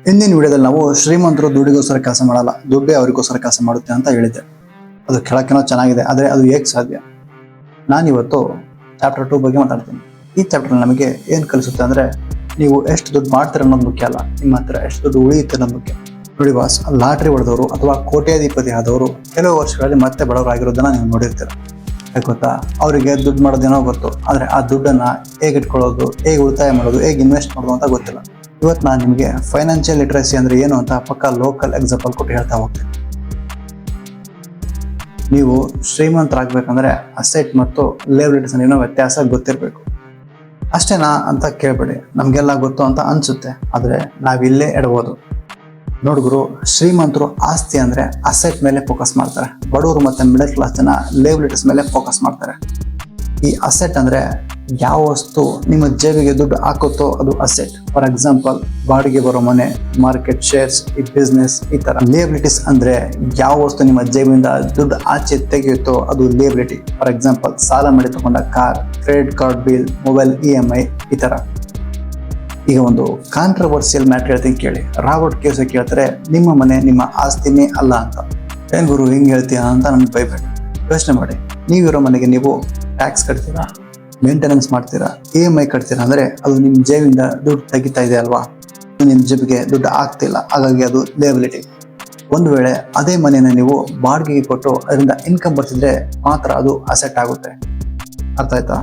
ಹಿಂದಿನ ವಿಡಿಯೋದಲ್ಲಿ ನಾವು ಶ್ರೀಮಂತರು ದುಡ್ಡಿಗೋಸ್ಕರ ಕೆಲಸ ಮಾಡಲ್ಲ, ದುಡ್ಡೇ ಅವರಿಗೋಸ್ಕರ ಕೆಲಸ ಮಾಡುತ್ತೆ ಅಂತ ಹೇಳಿದ್ದೆ. ಅದು ಕೇಳೋಕ್ಕೇನೋ ಚೆನ್ನಾಗಿದೆ, ಆದರೆ ಅದು ಹೇಗೆ ಸಾಧ್ಯ? ನಾನಿವತ್ತು ಚಾಪ್ಟರ್ 2 ಬಗ್ಗೆ ಮಾತಾಡ್ತೀನಿ. ಈ ಚಾಪ್ಟರ್ ನಮಗೆ ಏನು ಕಲಿಸುತ್ತೆ ಅಂದರೆ, ನೀವು ಎಷ್ಟು ದುಡ್ಡು ಮಾಡ್ತೀರ ಅನ್ನೋದು ಮುಖ್ಯ ಅಲ್ಲ, ನಿಮ್ಮ ಹತ್ರ ಎಷ್ಟು ದುಡ್ಡು ಉಳಿಯುತ್ತೆ ಅನ್ನೋದು ಮುಖ್ಯ. ನೋಡಿ ಬಾಸ್, ಲಾಟ್ರಿ ಹೊಡೆದವರು ಅಥವಾ ಕೋಟ್ಯಾಧಿಪತಿ ಆದವರು ಕೆಲವು ವರ್ಷಗಳಲ್ಲಿ ಮತ್ತೆ ಬಡವರಾಗಿರೋದನ್ನ ನೀವು ನೋಡಿರ್ತೀರ. ಯಾಕೆ ಗೊತ್ತಾ? ಅವರಿಗೆ ದುಡ್ಡು ಮಾಡೋದೇನೋ ಗೊತ್ತು, ಆದರೆ ಆ ದುಡ್ಡನ್ನು ಹೇಗೆ ಇಟ್ಕೊಳ್ಳೋದು, ಹೇಗೆ ಉಳಿತಾಯ ಮಾಡೋದು, ಹೇಗೆ ಇನ್ವೆಸ್ಟ್ ಮಾಡೋದು ಅಂತ ಗೊತ್ತಿಲ್ಲ. ಇವತ್ತು ನಾನು ನಿಮಗೆ ಫೈನಾನ್ಷಿಯಲ್ ಲಿಟ್ರಸಿ ಅಂದರೆ ಏನು ಅಂತ ಪಕ್ಕ ಲೋಕಲ್ ಎಕ್ಸಾಂಪಲ್ ಕೊಟ್ಟು ಹೇಳ್ತಾ ಹೋಗ್ತೀನಿ. ನೀವು ಶ್ರೀಮಂತರಾಗಬೇಕಂದ್ರೆ ಅಸೆಟ್ ಮತ್ತು ಲಿಯಬಿಲಿಟೀಸ್ ಏನೋ ವ್ಯತ್ಯಾಸ ಗೊತ್ತಿರಬೇಕು. ಅಷ್ಟೇನಾ ಅಂತ ಕೇಳಬೇಡಿ, ನಮಗೆಲ್ಲ ಗೊತ್ತು ಅಂತ ಅನಿಸುತ್ತೆ, ಆದರೆ ನಾವಿಲ್ಲೇ ಎಡಬೋದು. ನೋಡುಗರು, ಶ್ರೀಮಂತರು ಆಸ್ತಿ ಅಂದರೆ ಅಸೆಟ್ ಮೇಲೆ ಫೋಕಸ್ ಮಾಡ್ತಾರೆ, ಬಡವರು ಮತ್ತು ಮಿಡಲ್ ಕ್ಲಾಸ್ ಜನ ಲಿಯಬಿಲಿಟೀಸ್ ಮೇಲೆ ಫೋಕಸ್ ಮಾಡ್ತಾರೆ. ಈ ಅಸೆಟ್ ಅಂದರೆ ಯಾವ ವಸ್ತು ನಿಮ್ಮ ಜೇಬಿಗೆ ದುಡ್ಡು ಹಾಕುತ್ತೋ ಅದು ಅಸೆಟ್. ಫಾರ್ ಎಕ್ಸಾಂಪಲ್, ಬಾಡಿಗೆ ಬರೋ ಮನೆ, ಮಾರ್ಕೆಟ್ ಶೇರ್ಸ್, ಈ ಬಿಸ್ನೆಸ್, ಈ ಥರ. ಲಿಯಬಿಲಿಟೀಸ್ ಅಂದರೆ ಯಾವ ವಸ್ತು ನಿಮ್ಮ ಜೇಬಿಂದ ದುಡ್ಡು ಆಚೆ ತೆಗೆಯುತ್ತೋ ಅದು ಲಿಯಬಿಲಿಟಿ. ಫಾರ್ ಎಕ್ಸಾಂಪಲ್, ಸಾಲ ಮಾಡಿ ತಗೊಂಡ car, credit card bill, mobile EMI, ಈ ಥರ. ಈಗ ಒಂದು ಕಾಂಟ್ರವರ್ಸಿಯಲ್ ಮ್ಯಾಟ್ರ್ ಹೇಳ್ತೀನಿ ಕೇಳಿ. ರಾಬರ್ಟ್ ಕೇಸೆ ಕೇಳ್ತಾರೆ, ನಿಮ್ಮ ಮನೆ ನಿಮ್ಮ ಆಸ್ತಿನೇ ಅಲ್ಲ ಅಂತ. ಏನ್ ಗುರು ಹಿಂಗೆ ಹೇಳ್ತೀಯಾ ಅಂತ ನಮ್ಗೆ ಬೈಬೇಡಿ. ಯೋಚನೆ ಮಾಡಿ, ನೀವಿರೋ ಮನೆಗೆ ನೀವು ಟ್ಯಾಕ್ಸ್ ಕಟ್ತೀರಾ, ಮೇಂಟೆನೆನ್ಸ್ ಮಾಡ್ತೀರಾ, EMI ಕಟ್ತೀರಾ ಅಂದರೆ ಅದು ನಿಮ್ಮ ಜೇಬಿಂದ ದುಡ್ಡು ತೆಗಿತಾ ಇದೆ ಅಲ್ವಾ? ನಿಮ್ಮ ಜೇಬಿಗೆ ದುಡ್ಡು ಆಗ್ತಿಲ್ಲ, ಹಾಗಾಗಿ ಅದು ಲಿಯಬಿಲಿಟಿ. ಒಂದು ವೇಳೆ ಅದೇ ಮನೆಯನ್ನು ನೀವು ಬಾಡಿಗೆಗೆ ಕೊಟ್ಟು ಅದರಿಂದ ಇನ್ಕಮ್ ಬರ್ತಿದ್ರೆ ಮಾತ್ರ ಅದು ಅಸೆಟ್ ಆಗುತ್ತೆ. ಅರ್ಥ ಆಯ್ತಾ?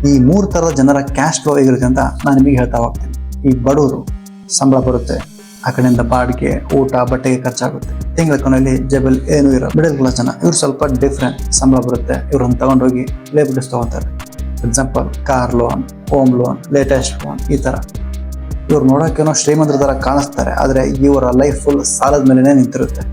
ಈ 3 ಥರದ ಜನರ ಕ್ಯಾಶ್ ಫ್ಲೋ ಹೇಗಿರುತ್ತೆ ಅಂತ ನಾನು ನಿಮಗೆ ಹೇಳ್ತಾ ಹೋಗ್ತೀನಿ. ಈ ಬಡವರು ಸಂಬಳ ಬರುತ್ತೆ, ಆ ಕಡೆಯಿಂದ ಬಾಡಿಗೆ, ಊಟ, ಬಟ್ಟೆಗೆ ಖರ್ಚಾಗುತ್ತೆ, ತಿಂಗಳ ಕೊನೆಯಲ್ಲಿ ಜೇಬಲ್ ಏನೂ ಇರೋ ಮಿಡಲ್ ಕ್ಲಾಸ್ ಜನ ಇವ್ರು ಸ್ವಲ್ಪ ಡಿಫ್ರೆಂಟ್. ಸಂಬಳ ಬರುತ್ತೆ, ಇವ್ರನ್ನ ತಗೊಂಡೋಗಿ ಲಿಯಬಿಲಿಟೀಸ್ ತಗೊತಾರೆ. Example, car loan, home loan, latest phone, ಈ ಥರ. ಇವ್ರು ನೋಡೋಕ್ಕೇನೋ ಶ್ರೀಮಂತರ ಥರ ಕಾಣಿಸ್ತಾರೆ, ಆದರೆ ಇವರ ಲೈಫ್ ಫುಲ್ ಸಾಲದ ಮೇಲೇ ನಿಂತಿರುತ್ತೆ.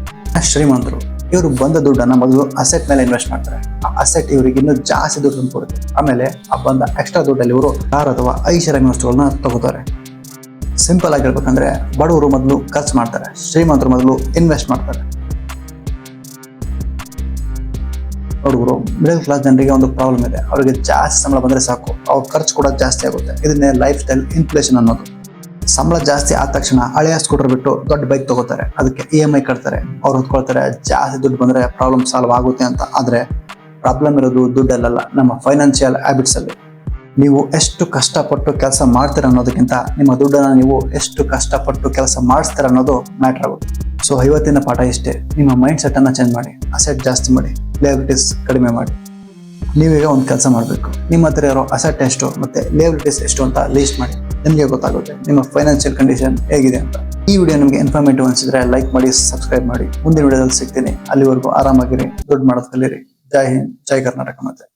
ಶ್ರೀಮಂತರು ಇವರು ಬಂದ ದುಡ್ಡನ್ನು ಮೊದಲು ಅಸೆಟ್ ಮೇಲೆ ಇನ್ವೆಸ್ಟ್ ಮಾಡ್ತಾರೆ. ಆ ಅಸೆಟ್ ಇವರಿಗೆ ಇನ್ನೂ ಜಾಸ್ತಿ ದುಡ್ಡು ಕೊಡುತ್ತೆ. ಆಮೇಲೆ ಆ ಬಂದ ಎಕ್ಸ್ಟ್ರಾ ದುಡ್ಡಲ್ಲಿ ಇವರು ಕಾರ್ ಅಥವಾ ಐಷಾರಾಮಿ ವಸ್ತುಗಳನ್ನ ತಗೋತಾರೆ. ಸಿಂಪಲ್ ಆಗಿ ಹೇಳ್ಬೇಕಂದ್ರೆ, ಬಡವರು ಮೊದಲು ಖರ್ಚು ಮಾಡ್ತಾರೆ, ಶ್ರೀಮಂತರು ಮೊದಲು ಇನ್ವೆಸ್ಟ್ ಮಾಡ್ತಾರೆ. ನೋಡುಗರು, ಮಿಡಲ್ ಕ್ಲಾಸ್ ಜನರಿಗೆ ಒಂದು ಪ್ರಾಬ್ಲಮ್ ಇದೆ. ಅವರಿಗೆ ಜಾಸ್ತಿ ಸಂಬಳ ಬಂದರೆ ಸಾಕು, ಅವ್ರ ಖರ್ಚು ಕೂಡ ಜಾಸ್ತಿ ಆಗುತ್ತೆ. ಇದನ್ನೇ ಲೈಫ್ ಸ್ಟೈಲ್ ಇನ್ಫ್ಲೇಷನ್ ಅನ್ನೋದು. ಸಂಬಳ ಜಾಸ್ತಿ ಆದ ತಕ್ಷಣ ಹಳೆಯ ಸ್ಕೂಟರ್ ಬಿಟ್ಟು ದೊಡ್ಡ ಬೈಕ್ ತಗೋತಾರೆ, ಅದಕ್ಕೆ EMI ಕಟ್ತಾರೆ, ಅವ್ರು ಹೊತ್ಕೊಳ್ತಾರೆ ಜಾಸ್ತಿ ದುಡ್ಡು ಬಂದರೆ ಪ್ರಾಬ್ಲಮ್ ಸಾಲ್ವ್ ಆಗುತ್ತೆ ಅಂತ. ಆದರೆ ಪ್ರಾಬ್ಲಮ್ ಇರೋದು ದುಡ್ಡಲ್ಲ, ನಮ್ಮ ಫೈನಾನ್ಷಿಯಲ್ ಹ್ಯಾಬಿಟ್ಸ್ ಅಲ್ಲಿ. ನೀವು ಎಷ್ಟು ಕಷ್ಟಪಟ್ಟು ಕೆಲಸ ಮಾಡ್ತೀರ ಅನ್ನೋದಕ್ಕಿಂತ ನಿಮ್ಮ ದುಡ್ಡನ್ನು ನೀವು ಎಷ್ಟು ಕಷ್ಟಪಟ್ಟು ಕೆಲಸ ಮಾಡಿಸ್ತೀರ ಅನ್ನೋದು ಮ್ಯಾಟರ್ ಆಗುತ್ತೆ. ಸೊ ಇವತ್ತಿನ ಪಾಠ ಇಷ್ಟೇ. ನಿಮ್ಮ ಮೈಂಡ್ ಸೆಟ್ಟನ್ನು ಚೇಂಜ್ ಮಾಡಿ, ಅಸೆಟ್ ಜಾಸ್ತಿ ಮಾಡಿ, ಲಿಯಬಿಲಿಟೀಸ್ ಕಡಿಮೆ ಮಾಡಿ. ನೀವೀಗ ಒಂದು ಕೆಲಸ ಮಾಡಬೇಕು, ನಿಮ್ಮ ಹತ್ರ ಇರೋ ಅಸೆಟ್ ಎಷ್ಟು ಮತ್ತು ಲಿಯಬಿಲಿಟೀಸ್ ಎಷ್ಟು ಅಂತ ಲೀಸ್ಟ್ ಮಾಡಿ. ನಿಮಗೆ ಗೊತ್ತಾಗುತ್ತೆ ನಿಮ್ಮ ಫೈನಾನ್ಷಿಯಲ್ ಕಂಡೀಷನ್ ಹೇಗಿದೆ ಅಂತ. ಈ ವಿಡಿಯೋ ನಿಮಗೆ ಇನ್ಫಾರ್ಮೇಟಿವ್ ಅನಿಸಿದ್ರೆ ಲೈಕ್ ಮಾಡಿ, ಸಬ್ಸ್ಕ್ರೈಬ್ ಮಾಡಿ. ಮುಂದಿನ ವಿಡಿಯೋದಲ್ಲಿ ಸಿಗ್ತೀನಿ. ಅಲ್ಲಿವರೆಗೂ ಆರಾಮಾಗಿರಿ, ದುಡ್ಡು ಮಾಡೋದು ಕಲೀರಿ. ಜೈ ಹಿಂದ್, ಜೈ ಕರ್ನಾಟಕ. ಮತ್ತೆ